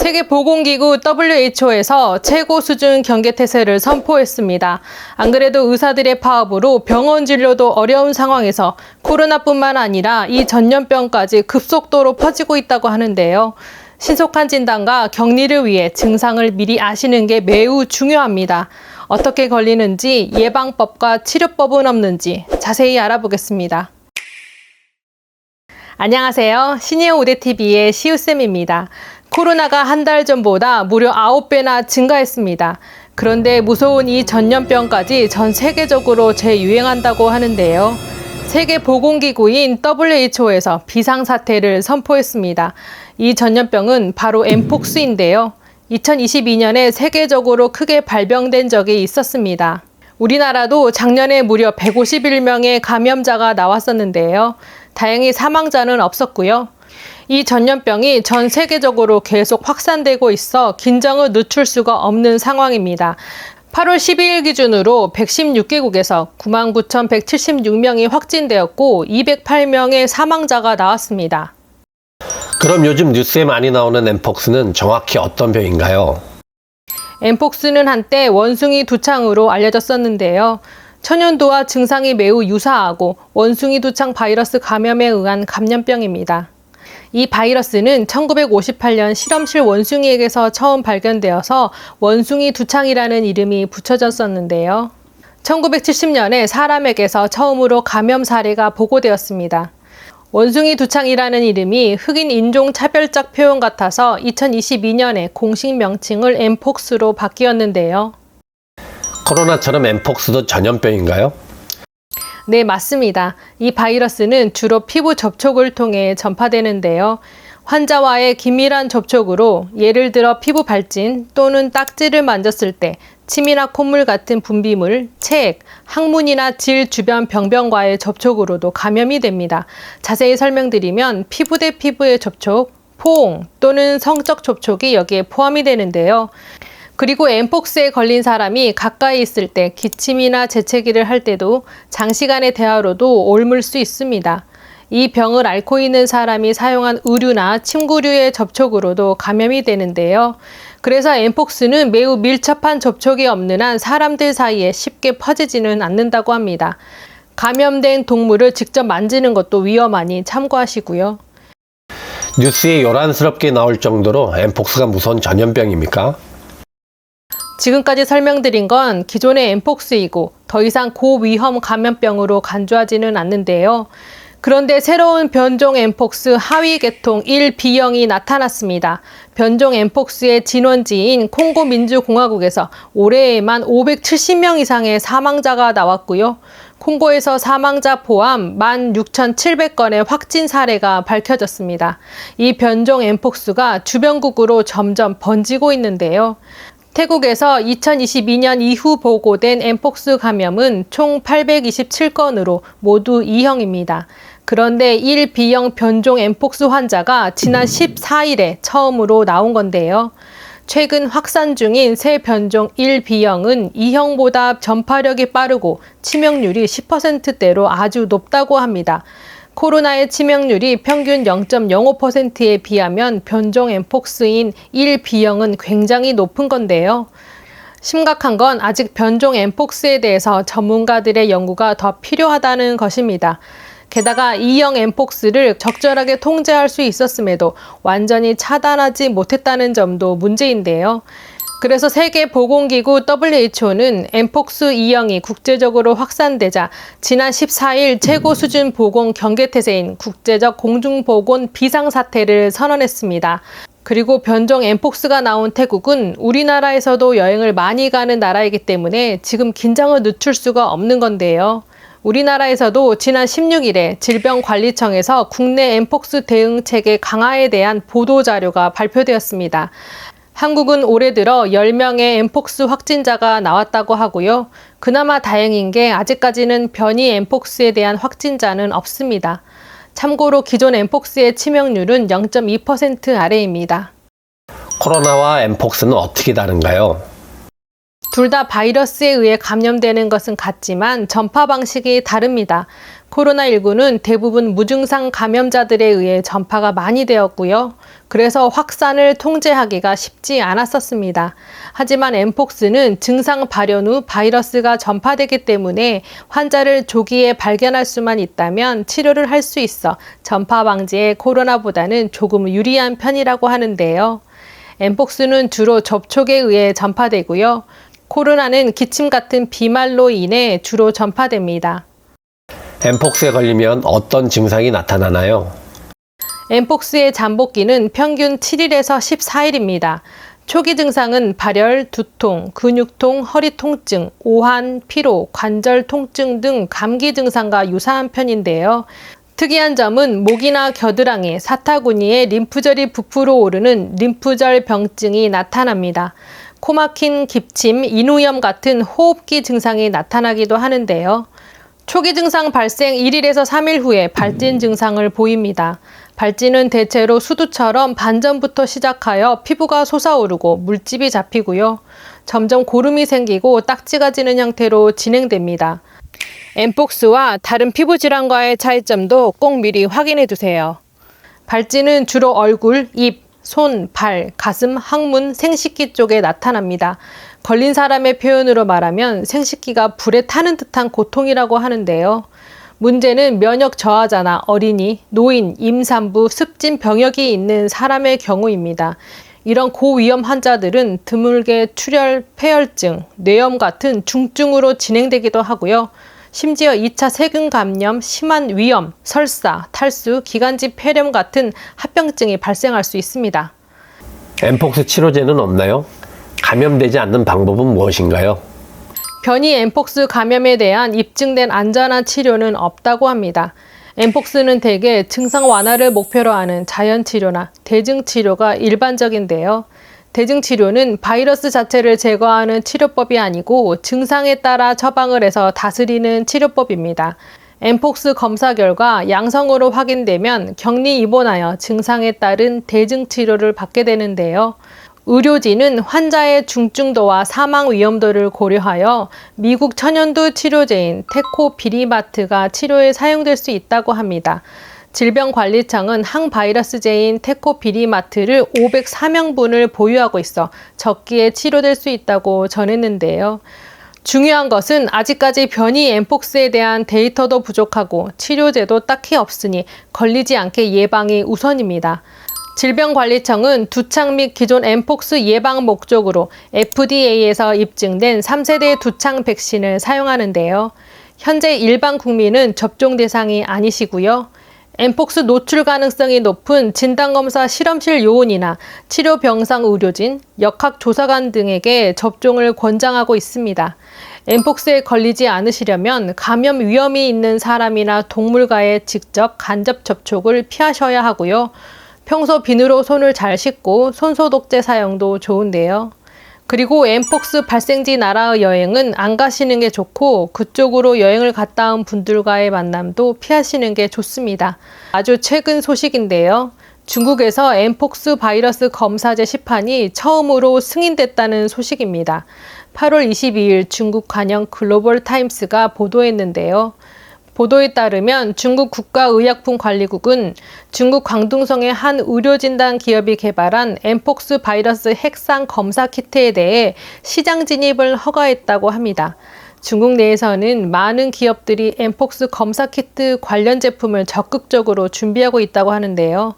세계보건기구 WHO에서 최고 수준 경계태세를 선포했습니다. 안 그래도 의사들의 파업으로 병원 진료도 어려운 상황에서 코로나뿐만 아니라 이 전염병까지 급속도로 퍼지고 있다고 하는데요. 신속한 진단과 격리를 위해 증상을 미리 아시는 게 매우 중요합니다. 어떻게 걸리는지, 예방법과 치료법은 없는지 자세히 알아보겠습니다. 안녕하세요. 시니어 우대TV의 시우쌤입니다. 코로나가 한 달 전보다 무려 9배나 증가했습니다. 그런데 무서운 이 전염병까지 전 세계적으로 재유행한다고 하는데요. 세계보건기구인 WHO에서 비상사태를 선포했습니다. 이 전염병은 바로 엠폭스인데요. 2022년에 세계적으로 크게 발병된 적이 있었습니다. 우리나라도 작년에 무려 151명의 감염자가 나왔었는데요. 다행히 사망자는 없었고요. 이 전염병이 전 세계적으로 계속 확산되고 있어 긴장을 늦출 수가 없는 상황입니다. 8월 12일 기준으로 116개국에서 99,176명이 확진되었고 208명의 사망자가 나왔습니다. 그럼 요즘 뉴스에 많이 나오는 엠폭스는 정확히 어떤 병인가요? 엠폭스는 한때 원숭이 두창으로 알려졌었는데요. 천연두와 증상이 매우 유사하고 원숭이 두창 바이러스 감염에 의한 감염병입니다. 이 바이러스는 1958년 실험실 원숭이에게서 처음 발견되어서 원숭이 두창이라는 이름이 붙여졌었는데요. 1970년에 사람에게서 처음으로 감염 사례가 보고되었습니다. 원숭이 두창이라는 이름이 흑인 인종 차별적 표현 같아서 2022년에 공식 명칭을 엠폭스로 바뀌었는데요. 코로나처럼 엠폭스도 전염병인가요? 네, 맞습니다. 이 바이러스는 주로 피부 접촉을 통해 전파되는데요. 환자와의 긴밀한 접촉으로 예를 들어 피부 발진 또는 딱지를 만졌을 때 침이나 콧물 같은 분비물, 책, 항문이나 질 주변 병변과의 접촉으로도 감염이 됩니다. 자세히 설명드리면 피부 대 피부의 접촉, 포옹 또는 성적 접촉이 여기에 포함이 되는데요. 그리고 엠폭스에 걸린 사람이 가까이 있을 때 기침이나 재채기를 할 때도 장시간의 대화로도 옮을 수 있습니다. 이 병을 앓고 있는 사람이 사용한 의류나 침구류의 접촉으로도 감염이 되는데요. 그래서 엠폭스는 매우 밀접한 접촉이 없는 한 사람들 사이에 쉽게 퍼지지는 않는다고 합니다. 감염된 동물을 직접 만지는 것도 위험하니 참고하시고요. 뉴스에 요란스럽게 나올 정도로 엠폭스가 무서운 전염병입니까? 지금까지 설명드린 건 기존의 엠폭스이고 더 이상 고위험 감염병으로 간주하지는 않는데요. 그런데 새로운 변종 엠폭스 하위 계통 1B형이 나타났습니다. 변종 엠폭스의 진원지인 콩고 민주공화국에서 올해에만 570명 이상의 사망자가 나왔고요. 콩고에서 사망자 포함 16,700건의 확진 사례가 밝혀졌습니다. 이 변종 엠폭스가 주변국으로 점점 번지고 있는데요. 태국에서 2022년 이후 보고된 엠폭스 감염은 총 827건으로 모두 2형입니다. 그런데 1B형 변종 엠폭스 환자가 지난 14일에 처음으로 나온 건데요. 최근 확산 중인 새 변종 1B형은 2형보다 전파력이 빠르고 치명률이 10%대로 아주 높다고 합니다. 코로나의 치명률이 평균 0.05%에 비하면 변종 엠폭스인 1B형은 굉장히 높은 건데요. 심각한 건 아직 변종 엠폭스에 대해서 전문가들의 연구가 더 필요하다는 것입니다. 게다가 2형 엠폭스를 적절하게 통제할 수 있었음에도 완전히 차단하지 못했다는 점도 문제인데요. 그래서 세계보건기구 WHO는 엠폭스 2형이 국제적으로 확산되자 지난 14일 최고 수준 보건 경계태세인 국제적 공중보건 비상사태를 선언했습니다. 그리고 변종 엠폭스가 나온 태국은 우리나라에서도 여행을 많이 가는 나라이기 때문에 지금 긴장을 늦출 수가 없는 건데요. 우리나라에서도 지난 16일에 질병관리청에서 국내 엠폭스 대응 체계 강화에 대한 보도자료가 발표되었습니다. 한국은 올해 들어 10명의 엠폭스 확진자가 나왔다고 하고요. 그나마 다행인 게 아직까지는 변이 엠폭스에 대한 확진자는 없습니다. 참고로 기존 엠폭스의 치명률은 0.2% 아래입니다. 코로나와 엠폭스는 어떻게 다른가요? 둘 다 바이러스에 의해 감염되는 것은 같지만 전파 방식이 다릅니다. 코로나19는 대부분 무증상 감염자들에 의해 전파가 많이 되었고요. 그래서 확산을 통제하기가 쉽지 않았었습니다. 하지만 엠폭스는 증상 발현 후 바이러스가 전파되기 때문에 환자를 조기에 발견할 수만 있다면 치료를 할 수 있어 전파 방지에 코로나보다는 조금 유리한 편이라고 하는데요. 엠폭스는 주로 접촉에 의해 전파되고요. 코로나는 기침 같은 비말로 인해 주로 전파됩니다. 엠폭스에 걸리면 어떤 증상이 나타나나요? 엠폭스의 잠복기는 평균 7일에서 14일입니다. 초기 증상은 발열, 두통, 근육통, 허리 통증, 오한, 피로, 관절 통증 등 감기 증상과 유사한 편인데요. 특이한 점은 목이나 겨드랑이, 사타구니에 림프절이 부풀어 오르는 림프절 병증이 나타납니다. 코막힌 기침, 인후염 같은 호흡기 증상이 나타나기도 하는데요. 초기 증상 발생 1일에서 3일 후에 발진 증상을 보입니다. 발진은 대체로 수두처럼 반전부터 시작하여 피부가 솟아오르고 물집이 잡히고요. 점점 고름이 생기고 딱지가 지는 형태로 진행됩니다. 엠폭스와 다른 피부 질환과의 차이점도 꼭 미리 확인해 두세요. 발진은 주로 얼굴, 입, 손, 발, 가슴, 항문, 생식기 쪽에 나타납니다. 걸린 사람의 표현으로 말하면 생식기가 불에 타는 듯한 고통이라고 하는데요. 문제는 면역 저하자나 어린이, 노인, 임산부, 습진 병역이 있는 사람의 경우입니다. 이런 고위험 환자들은 드물게 출혈, 폐혈증, 뇌염 같은 중증으로 진행되기도 하고요. 심지어 2차 세균 감염, 심한 위염, 설사, 탈수, 기관지 폐렴 같은 합병증이 발생할 수 있습니다. 엠폭스 치료제는 없나요? 감염되지 않는 방법은 무엇인가요? 변이 엠폭스 감염에 대한 입증된 안전한 치료는 없다고 합니다. 엠폭스는 대개 증상 완화를 목표로 하는 자연치료나 대증치료가 일반적인데요. 대증치료는 바이러스 자체를 제거하는 치료법이 아니고 증상에 따라 처방을 해서 다스리는 치료법입니다. 엠폭스 검사 결과 양성으로 확인되면 격리 입원하여 증상에 따른 대증치료를 받게 되는데요. 의료진은 환자의 중증도와 사망 위험도를 고려하여 미국 천연두 치료제인 테코비리마트가 치료에 사용될 수 있다고 합니다. 질병관리청은 항바이러스제인 테코비리마트를 504명분을 보유하고 있어 적기에 치료될 수 있다고 전했는데요. 중요한 것은 아직까지 변이 엠폭스에 대한 데이터도 부족하고 치료제도 딱히 없으니 걸리지 않게 예방이 우선입니다. 질병관리청은 두창 및 기존 엠폭스 예방 목적으로 FDA에서 입증된 3세대 두창 백신을 사용하는데요. 현재 일반 국민은 접종 대상이 아니시고요. 엠폭스 노출 가능성이 높은 진단검사 실험실 요원이나 치료병상 의료진, 역학조사관 등에게 접종을 권장하고 있습니다. 엠폭스에 걸리지 않으시려면 감염 위험이 있는 사람이나 동물과의 직접 간접 접촉을 피하셔야 하고요. 평소 비누로 손을 잘 씻고 손소독제 사용도 좋은데요. 그리고 엠폭스 발생지 나라의 여행은 안 가시는 게 좋고 그쪽으로 여행을 갔다 온 분들과의 만남도 피하시는 게 좋습니다. 아주 최근 소식인데요. 중국에서 엠폭스 바이러스 검사제 시판이 처음으로 승인됐다는 소식입니다. 8월 22일 중국 관영 글로벌 타임스가 보도했는데요. 보도에 따르면 중국 국가의약품관리국은 중국 광둥성의 한 의료진단 기업이 개발한 엠폭스 바이러스 핵상 검사 키트에 대해 시장 진입을 허가했다고 합니다. 중국 내에서는 많은 기업들이 엠폭스 검사 키트 관련 제품을 적극적으로 준비하고 있다고 하는데요.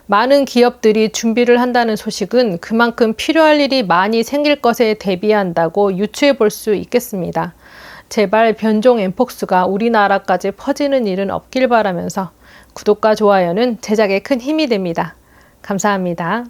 많은 기업들이 준비를 한다는 소식은 그만큼 필요할 일이 많이 생길 것에 대비한다고 유추해 볼 수 있겠습니다. 제발 변종 엠폭스가 우리나라까지 퍼지는 일은 없길 바라면서 구독과 좋아요는 제작에 큰 힘이 됩니다. 감사합니다.